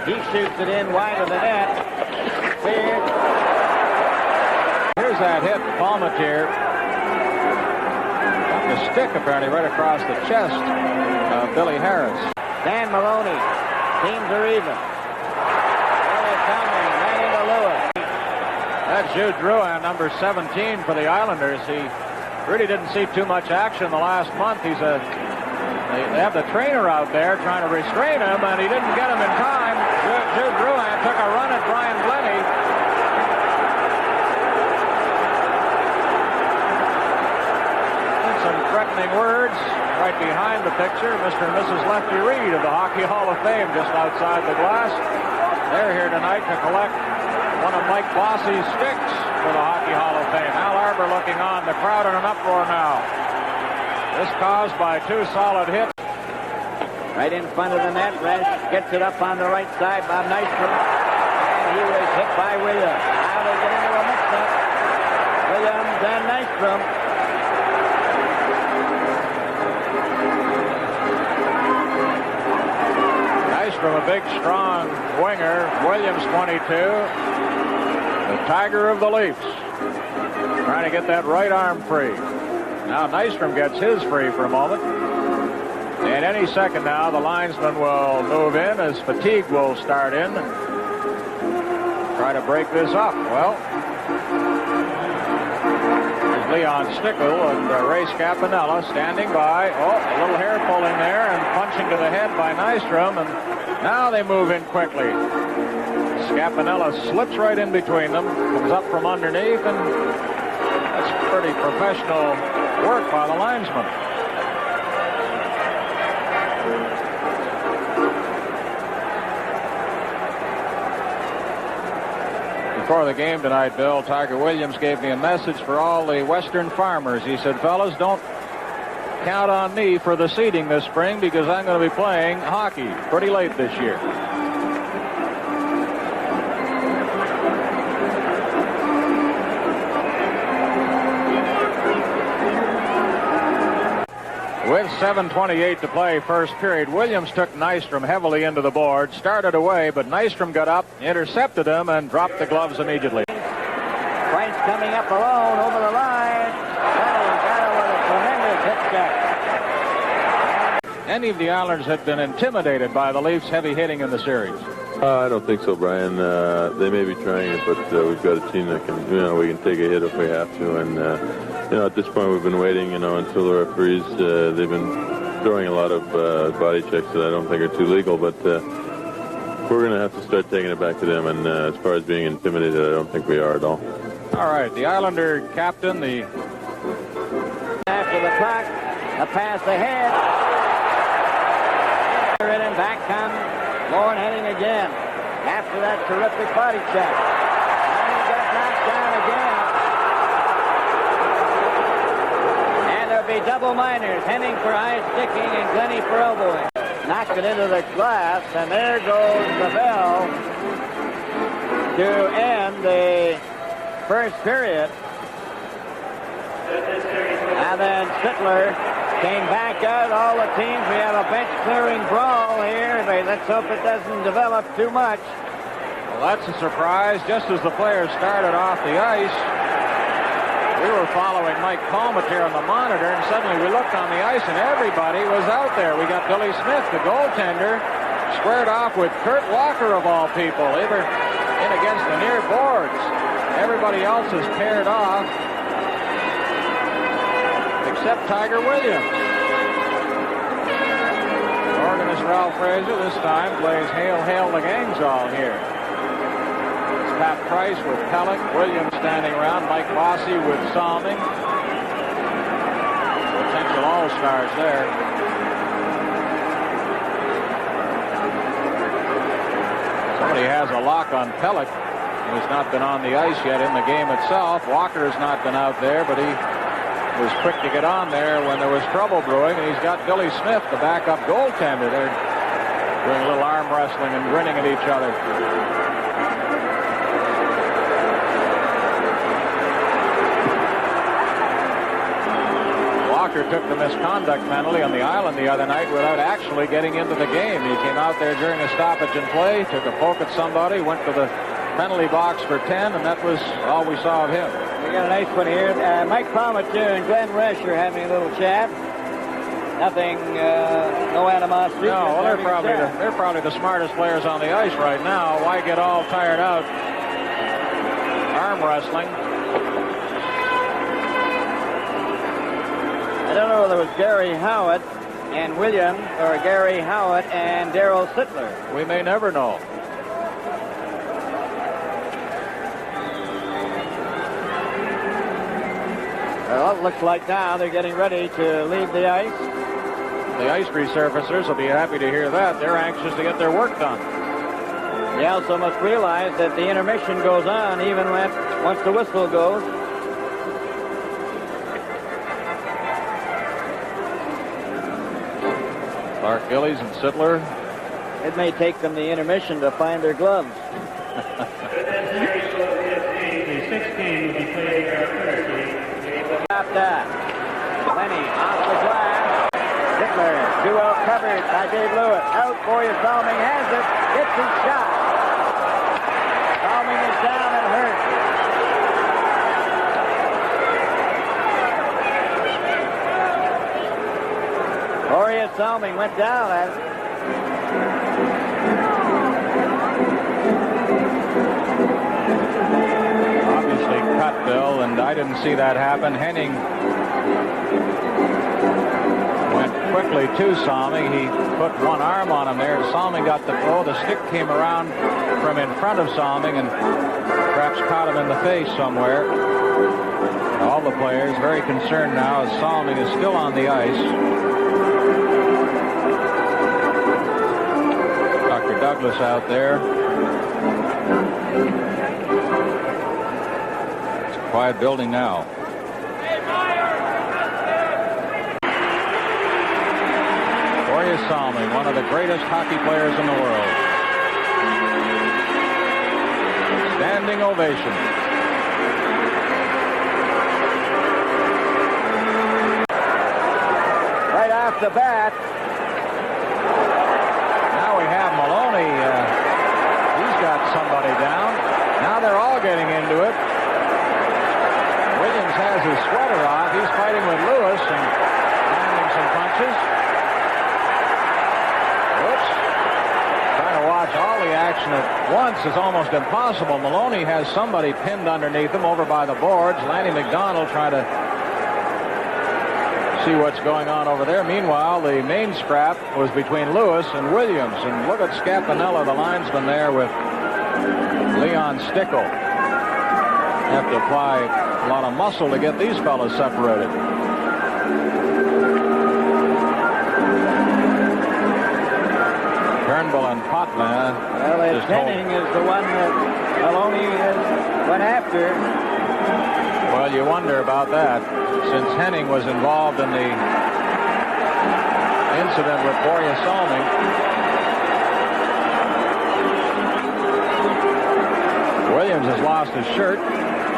He shoots it in wide of the net. Cleared. Here's that hit, Palmatier. Got the stick apparently right across the chest of Billy Harris. Dan Maloney. Teams are even. Billy Cumming, right into Lewis. That's Jude Drouin, number 17 for the Islanders. He really didn't see too much action the last month. They have the trainer out there trying to restrain him, and he didn't get him in time. Jude Drouin took a run at Brian Glennie. Some threatening words right behind the picture. Mr. and Mrs. Lefty Reed of the Hockey Hall of Fame just outside the glass. They're here tonight to collect one of Mike Bossy's sticks for the Hockey Hall of Fame. Al Arbor looking on. The crowd in an uproar now. This caused by two solid hits. Right in front of the net. Resch gets it up on the right side. Bob Nystrom. And he was hit by Williams. Now they get into a mix-up. Williams and Nystrom. Nystrom, a big, strong winger. Williams, 22. The Tiger of the Leafs. Trying to get that right arm free. Now Nystrom gets his free for a moment. And any second now, the linesman will move in as fatigue will start in. Try to break this up. Well, there's Leon Stickle and Ray Scapanella standing by. Oh, a little hair pulling there and punching to the head by Nystrom. And now they move in quickly. Scapanella slips right in between them, comes up from underneath, and that's pretty professional work by the linesman. Before the game tonight, Bill, Tiger Williams gave me a message for all the Western farmers. He said, fellas, don't count on me for the seeding this spring because I'm going to be playing hockey pretty late this year. With 7:28 to play first period, Williams took Nystrom heavily into the board, started away, but Nystrom got up, intercepted him, and dropped the gloves immediately. Price coming up alone over the line. Got him with a tremendous hit check. Any of the Islanders had been intimidated by the Leafs' heavy hitting in the series? I don't think so, Brian. They may be trying it, but we've got a team that can, we can take a hit if we have to, and at this point we've been waiting, until the referees, they've been throwing a lot of body checks that I don't think are too legal, but we're going to have to start taking it back to them, and as far as being intimidated, I don't think we are at all. All right, the Islander captain, After the puck, a pass ahead. And back comes Lauren Henning again. After that terrific body check. And he got knocked down again. There'll be double minors. Henning for eye sticking and Glennie for elbowing. Knocked it into the glass, and there goes the bell to end the first period. And then Sittler came back out. All the teams, we have a bench clearing brawl here. Let's hope it doesn't develop too much. Well, that's a surprise. Just as the players started off the ice, we were following Mike Palmatier on the monitor, and suddenly we looked on the ice, and everybody was out there. We got Billy Smith, the goaltender, squared off with Kurt Walker, of all people. They were in against the near boards. Everybody else is paired off, except Tiger Williams. Organist Ralph Fraser this time plays Hail, Hail the Gang's All here. Pat Price with Pellick, Williams standing around, Mike Bossy with Salming. Potential all-stars there. Somebody has a lock on Pellick. He has not been on the ice yet in the game itself. Walker has not been out there, but he was quick to get on there when there was trouble brewing, and he's got Billy Smith, the backup goaltender. They're doing a little arm wrestling and grinning at each other. Walker took the misconduct penalty on the island the other night without actually getting into the game. He came out there during a stoppage in play, took a poke at somebody, went to the penalty box for 10, and that was all we saw of him. We got a nice one here. Mike Palmateer and Glenn Resch are having a little chat. Nothing, no animosity. No, well, they're probably the smartest players on the ice right now. Why get all tired out arm wrestling? I don't know whether it was Gary Howitt and Williams or Gary Howitt and Darryl Sittler. We may never know. Well, it looks like now they're getting ready to leave the ice. The ice resurfacers will be happy to hear that. They're anxious to get their work done. They also must realize that the intermission goes on even once the whistle goes. Clark Gillies and Sittler. It may take them the intermission to find their gloves. The 16 will be played Stop that. Lenny off the glass. Hitler, too well covered by Dave Lewis. Out, Boria Salming has it. Hits his shot. Salming is down and hurt. Boria Salming went down. Obviously cut, Bill, and I didn't see that happen. Henning went quickly to Salming. He put one arm on him there. Salming got the throw. The stick came around from in front of Salming and perhaps caught him in the face somewhere. All the players very concerned now as Salming is still on the ice. Dr. Douglas out there. It's a quiet building now. Boria Salming, one of the greatest hockey players in the world. Standing ovation. Right off the bat. Now we have Maloney. He's got somebody down. Now they're all getting into it. Williams has his sweater off. He's fighting with Lewis and landing some punches. Whoops. Trying to watch all the action at once is almost impossible. Maloney has somebody pinned underneath him over by the boards. Lanny McDonald trying to see what's going on over there. Meanwhile, the main scrap was between Lewis and Williams. And look at Scapinella, the linesman there, with Leon Stickle. Have to apply a lot of muscle to get these fellas separated. Turnbull and Potvin. Well, Henning is the one that Maloney went after. Well, you wonder about that, since Henning was involved in the incident with Boria Salming. Williams has lost his shirt.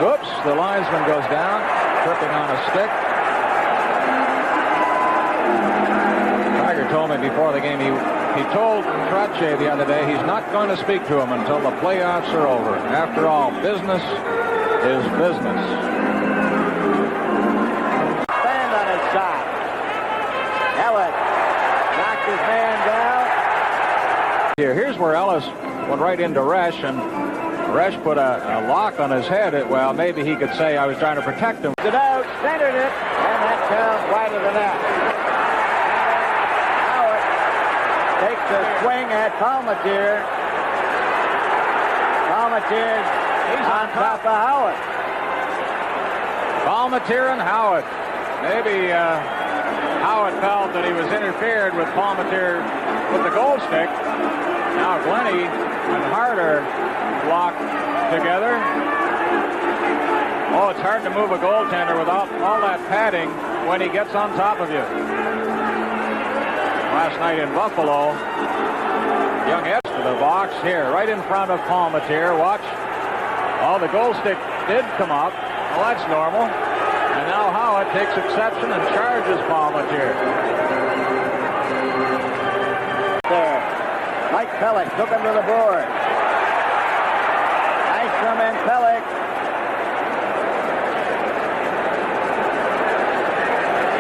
Oops, the linesman goes down, tripping on a stick. Tiger told me before the game, he told Trottier the other day he's not going to speak to him until the playoffs are over. After all, business is business. Stand on his shot. Ellis knocked his man down. Here's where Ellis went right into Resch, and Resch put a lock on his head. Well, maybe he could say I was trying to protect him. It out, centered it, and that comes wide of the net. Howard takes a swing at Palmateer. Palmateer's on top of Howard. Palmateer and Howard. Maybe Howard felt that he was interfered with Palmateer with the goal stick. Now Glenny and Harder locked together. Oh, it's hard to move a goaltender without all that padding when he gets on top of you. Last night in Buffalo, young Ed to the box here, right in front of Palmateer. Watch. Oh, the goal stick did come up. Well, that's normal. And now Howard takes exception and charges Palmatier. There. Mike Pellick took him to the board. Nystrom and Pellick.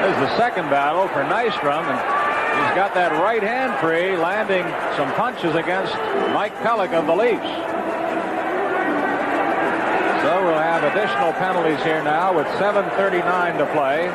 This is the second battle for Nystrom, and he's got that right hand free, landing some punches against Mike Pellick of the Leafs. So we'll have additional penalties here now with 7:39 to play.